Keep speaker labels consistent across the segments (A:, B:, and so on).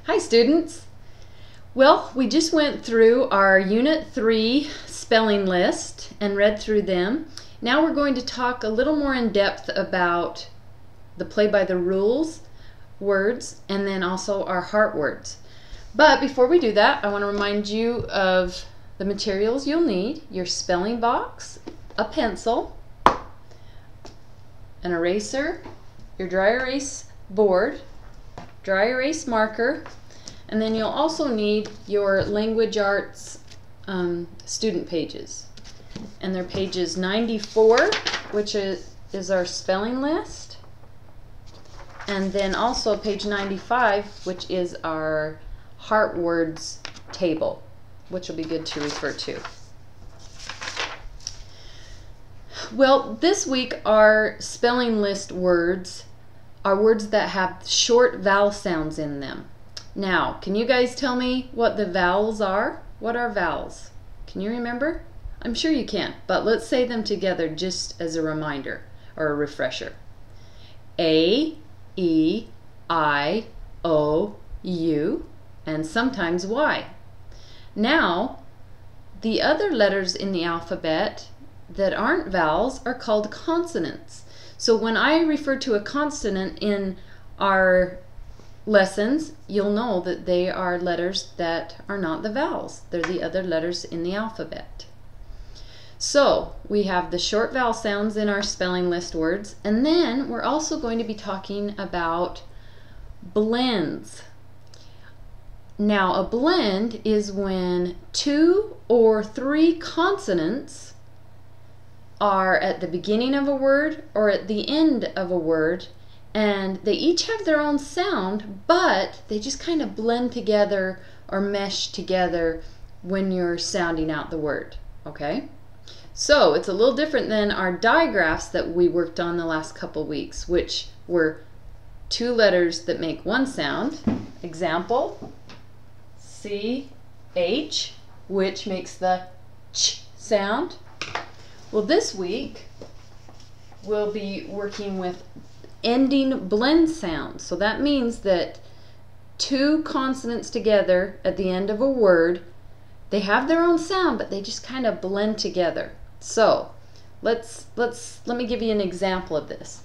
A: Hi students! Well, we just went through our Unit 3 spelling list and read through them. Now we're going to talk a little more in depth about the play-by-the-rules words and then also our heart words. But before we do that, I want to remind you of the materials you'll need: your spelling box, a pencil, an eraser, your dry erase board, dry erase marker, and then you'll also need your Language Arts student pages. And they're pages 94, which is our spelling list, and then also page 95, which is our heart words table, which will be good to refer to. Well, this week our spelling list words are words that have short vowel sounds in them. Now, can you guys tell me what the vowels are? What are vowels? Can you remember? I'm sure you can, but let's say them together just as a reminder or a refresher. A, E, I, O, U, and sometimes Y. Now, the other letters in the alphabet that aren't vowels are called consonants. So when I refer to a consonant in our lessons, you'll know that they are letters that are not the vowels. They're the other letters in the alphabet. So we have the short vowel sounds in our spelling list words, and then we're also going to be talking about blends. Now, a blend is when 2 or 3 consonants are at the beginning of a word or at the end of a word, and they each have their own sound, but they just kind of blend together or mesh together when you're sounding out the word, okay? So it's a little different than our digraphs that we worked on the last couple weeks, which were 2 letters that make one sound. Example, C-H, which makes the ch sound. Well, this week we'll be working with ending blend sounds. So that means that 2 consonants together at the end of a word, they have their own sound, but they just kind of blend together. So let me give you an example of this.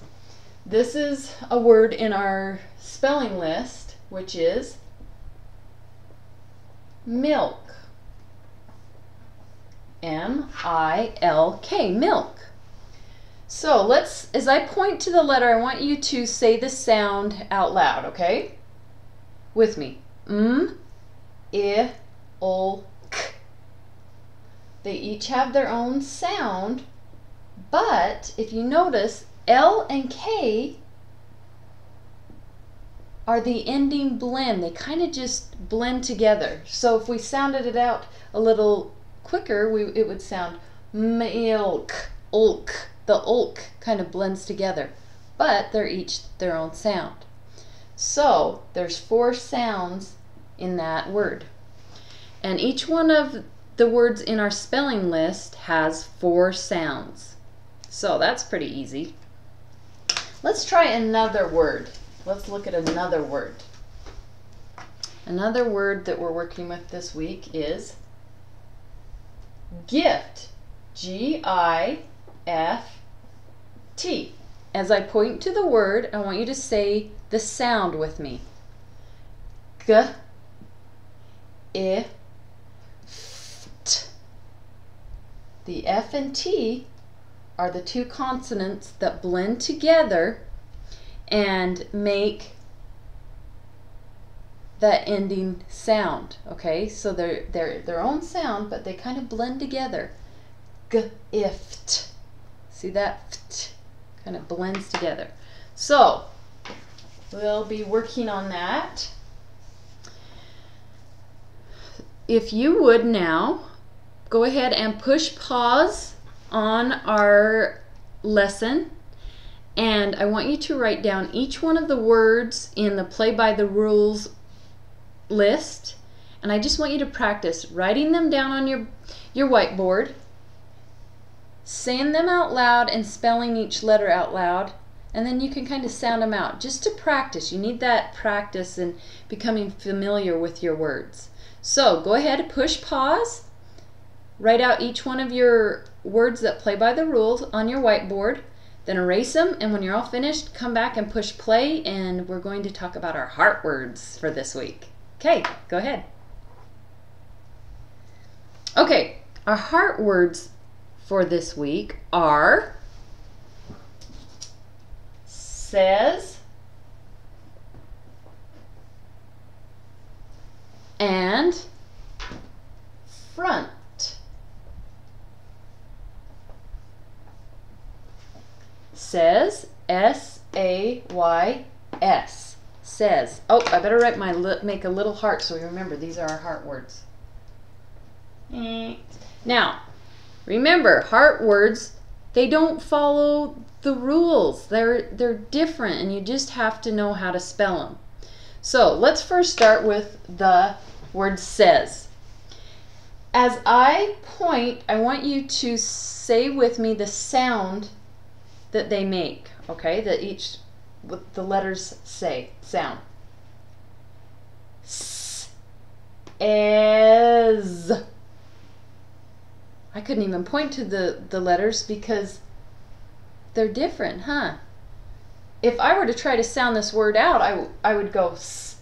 A: This is a word in our spelling list, which is milk. M-I-L-K, milk. So as I point to the letter, I want you to say the sound out loud, okay? With me. I, L, K. They each have their own sound, but if you notice, L and K are the ending blend. They kind of just blend together. So if we sounded it out a little quicker, it would sound milk, ulk. The ulk kind of blends together, but they're each their own sound. So there's 4 sounds in that word, and each one of the words in our spelling list has 4 sounds. So that's pretty easy. Let's try another word. Let's look at another word. Another word that we're working with this week is gift. G-I-F-T. As I point to the word, I want you to say the sound with me. G, I, F, T. The F and T are the 2 consonants that blend together and make that ending sound. Okay, so they're their own sound, but they kind of blend together. Gift. See that? Ft kind of blends together. So we'll be working on that. If you would now go ahead and push pause on our lesson, and I want you to write down each one of the words in the play by the rules list, and I just want you to practice writing them down on your whiteboard, saying them out loud and spelling each letter out loud, and then you can kind of sound them out just to practice. You need that practice and becoming familiar with your words. So go ahead and push pause. Write out each one of your words that play by the rules on your whiteboard. Then erase them, and when you're all finished, come back and push play, and we're going to talk about our heart words for this week. Okay, go ahead. Okay, our heart words for this week are says and front. Says, S-A-Y-S. Says. Oh, I better make a little heart so we remember these are our heart words. Now, remember, heart words, they don't follow the rules. They're different, and you just have to know how to spell them. So let's first start with the word says. As I point, I want you to say with me the sound that they make, okay? That each, what the letters say, sound. S, as. I couldn't even point to the letters because they're different, huh? If I were to try to sound this word out, I would go s,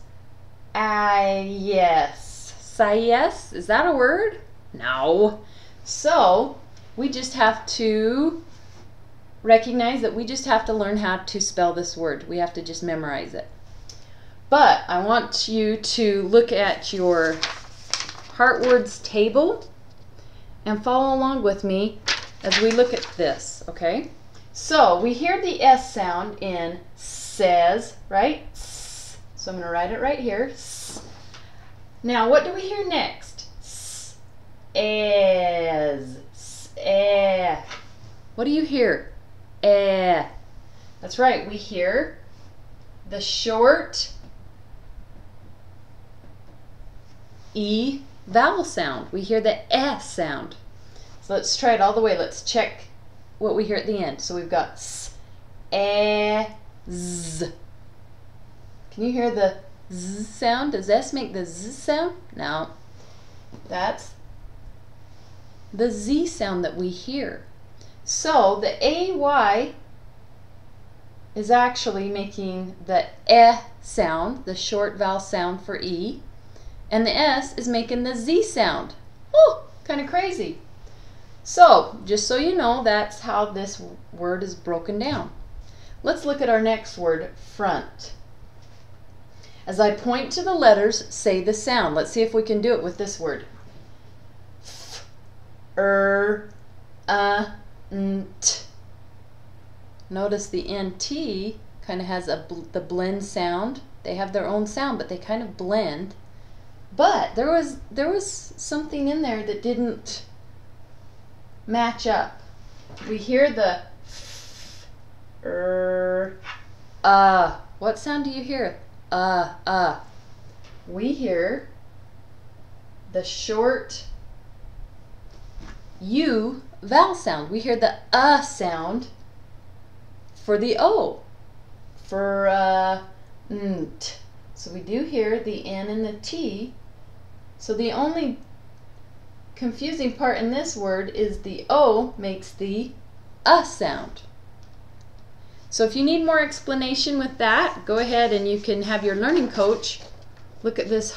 A: yes. Yes? Is that a word? No. So we just have to recognize that we just have to learn how to spell this word. We have to just memorize it. But I want you to look at your heart words table and follow along with me as we look at this, okay? So we hear the S sound in says, right? S. So I'm going to write it right here. S. Now what do we hear next? S, as, s, what do you hear? That's right, we hear the short E vowel sound. We hear the S sound. So let's try it all the way. Let's check what we hear at the end. So we've got S, Z. Can you hear the Z sound? Does S make the Z sound? No. That's the Z sound that we hear. So the AY is actually making the sound, the short vowel sound for E, and the S is making the Z sound. Oh, kind of crazy. So, just so you know, that's how this word is broken down. Let's look at our next word, front. As I point to the letters, say the sound. Let's see if we can do it with this word. F, nt. Notice the NT kind of has the blend sound. They have their own sound, but they kind of blend. But there was something in there that didn't match up. We hear the what sound do you hear? We hear the short U vowel sound. We hear the sound for the O, for nt. So we do hear the N and the T. So the only confusing part in this word is the O makes the sound. So if you need more explanation with that, go ahead and you can have your learning coach look at this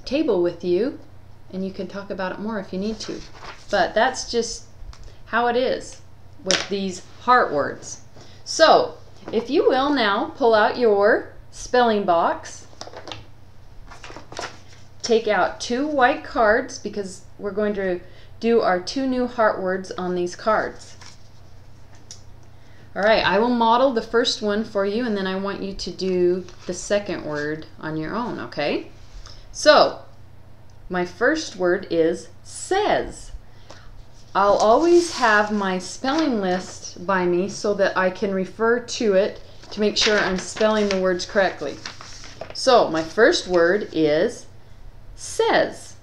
A: table with you, and you can talk about it more if you need to. But that's just how it is with these heart words. So if you will now pull out your spelling box, take out 2 white cards because we're going to do our 2 new heart words on these cards. Alright, I will model the first one for you, and then I want you to do the second word on your own, okay? So, my first word is says. I'll always have my spelling list by me so that I can refer to it to make sure I'm spelling the words correctly. So, my first word is says.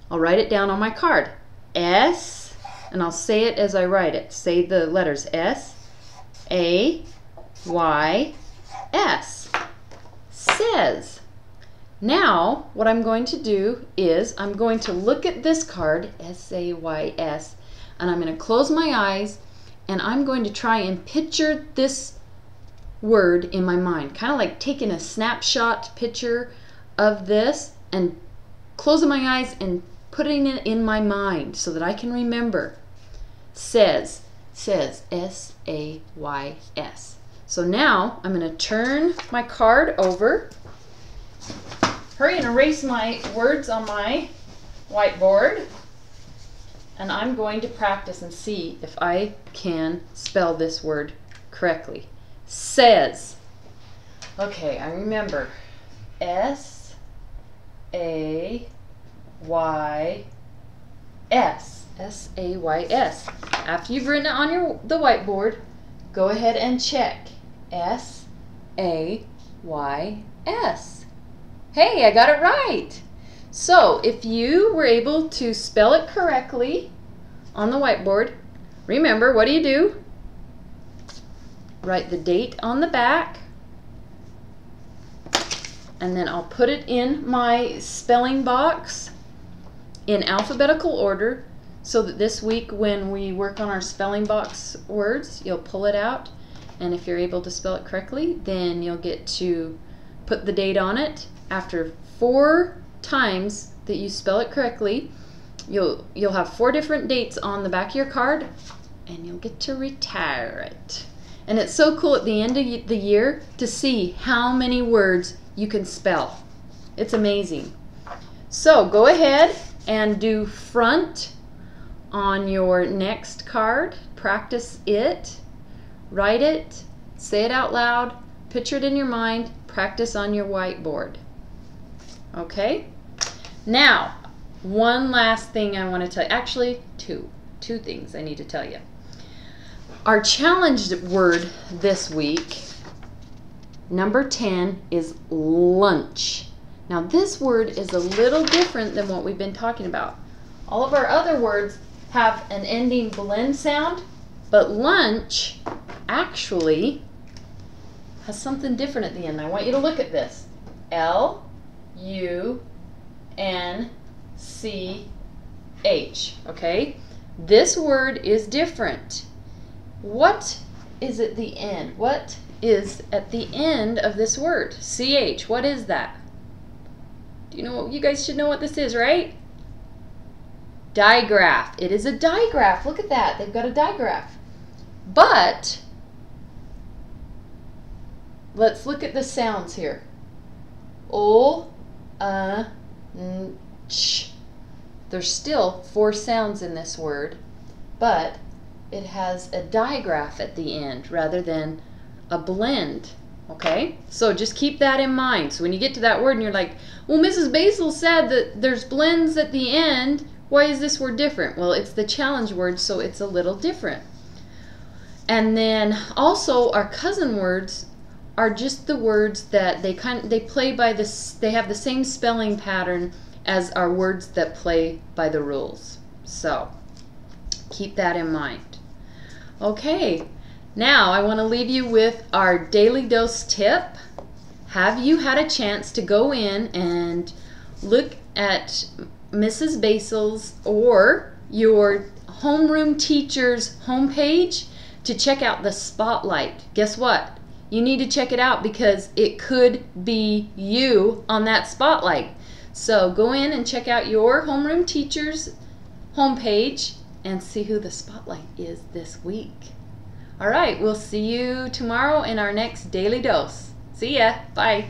A: I'll write it down on my card. S, and I'll say it as I write it. Say the letters S, Says. Now, what I'm going to do is I'm going to look at this card, S-A-Y-S, and I'm going to close my eyes, and I'm going to try and picture this word in my mind, kind of like taking a snapshot picture of this and closing my eyes and putting it in my mind so that I can remember. Says, S-A-Y-S. So now I'm going to turn my card over. Hurry and erase my words on my whiteboard. And I'm going to practice and see if I can spell this word correctly. Says. Okay, I remember. S-A-Y-S. S-A-Y-S. After you've written it on the whiteboard, go ahead and check. S-A-Y-S. Hey, I got it right. So, if you were able to spell it correctly on the whiteboard, remember, what do? Write the date on the back, and then I'll put it in my spelling box in alphabetical order so that this week when we work on our spelling box words, you'll pull it out, and if you're able to spell it correctly, then you'll get to put the date on it. After 4 times that you spell it correctly, you'll have 4 different dates on the back of your card, and you'll get to retire it. And it's so cool at the end of the year to see how many words you can spell. It's amazing. So go ahead and do front on your next card. Practice it. Write it. Say it out loud. Picture it in your mind. Practice on your whiteboard. Okay? Now, one last thing I want to tell you. Actually, two things I need to tell you. Our challenged word this week, number 10, is lunch. Now, this word is a little different than what we've been talking about. All of our other words have an ending blend sound, but lunch actually has something different at the end. I want you to look at this. L-U-N-C-H. Okay? This word is different. What is at the end? What is at the end of this word? C-H. What is that? Do you know? You guys should know what this is, right? Digraph. It is a digraph. Look at that. They've got a digraph. But let's look at the sounds here. O, n, ch. There's still 4 sounds in this word, but it has a digraph at the end rather than a blend. Okay? So just keep that in mind. So when you get to that word and you're like, well, Mrs. Basil said that there's blends at the end. Why is this word different? Well, it's the challenge word, so it's a little different. And then also our cousin words are just the words that they play by this. They have the same spelling pattern as our words that play by the rules. So keep that in mind. Okay, now I want to leave you with our daily dose tip. Have you had a chance to go in and look at Mrs. Basil's or your homeroom teacher's homepage to check out the spotlight? Guess what? You need to check it out because it could be you on that spotlight. So go in and check out your homeroom teacher's homepage and see who the spotlight is this week. All right, we'll see you tomorrow in our next Daily Dose. See ya. Bye.